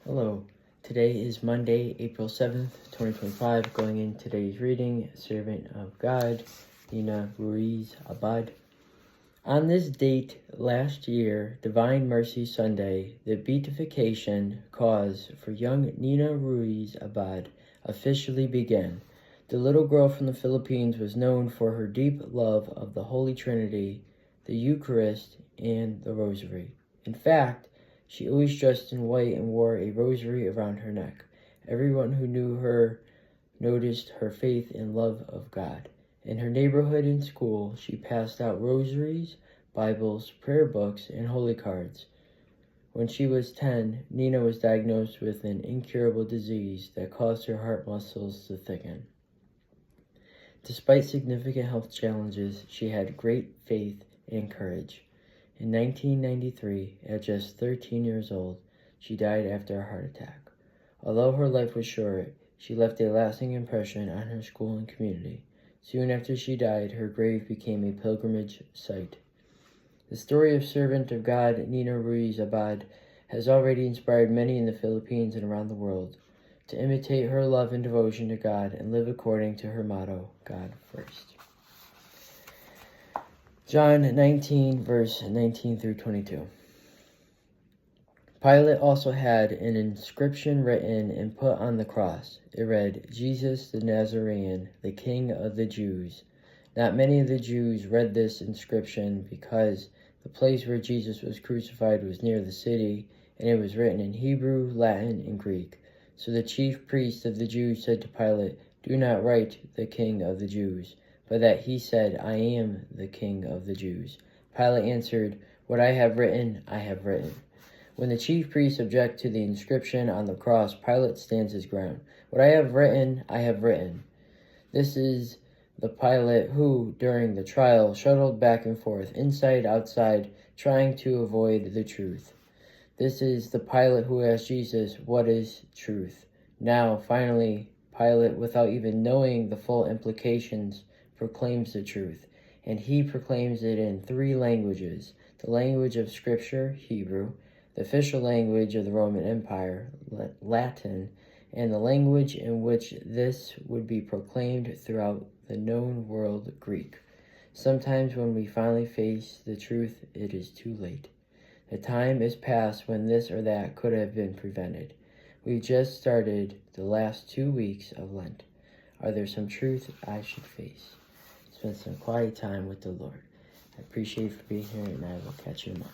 Hello, today is Monday, April 7th, 2025. Going in today's reading, Servant of God, Nina Ruiz Abad. On this date last year, Divine Mercy Sunday, the beatification cause for young Nina Ruiz Abad officially began. The little girl from the Philippines was known for her deep love of the Holy Trinity, the Eucharist, and the Rosary. In fact, she always dressed in white and wore a rosary around her neck. Everyone who knew her noticed her faith and love of God. In her neighborhood and school, she passed out rosaries, Bibles, prayer books, and holy cards. When she was 10, Nina was diagnosed with an incurable disease that caused her heart muscles to thicken. Despite significant health challenges, she had great faith and courage. In 1993, at just 13 years old, she died after a heart attack. Although her life was short, she left a lasting impression on her school and community. Soon after she died, her grave became a pilgrimage site. The story of Servant of God, Nina Ruiz Abad, has already inspired many in the Philippines and around the world to imitate her love and devotion to God and live according to her motto, God first. John 19, verse 19 through 22. Pilate also had an inscription written and put on the cross. It read, Jesus the Nazarene, the King of the Jews. Not many of the Jews read this inscription because the place where Jesus was crucified was near the city, and it was written in Hebrew, Latin, and Greek. So the chief priest of the Jews said to Pilate, do not write the King of the Jews, but that he said, I am the King of the Jews. Pilate answered, what I have written, I have written. When the chief priests object to the inscription on the cross, Pilate stands his ground. What I have written, I have written. This is the Pilate who, during the trial, shuttled back and forth, inside, outside, trying to avoid the truth. This is the Pilate who asked Jesus, what is truth? Now, finally, Pilate, without even knowing the full implications, proclaims the truth, and he proclaims it in three languages: the language of Scripture, Hebrew, the official language of the Roman Empire, Latin, and the language in which this would be proclaimed throughout the known world, Greek. Sometimes when we finally face the truth, it is too late. The time is past when this or that could have been prevented. We just started the last 2 weeks of Lent. Are there some truth I should face? Spend some quiet time with the Lord. I appreciate you for being here, and I will catch you tomorrow.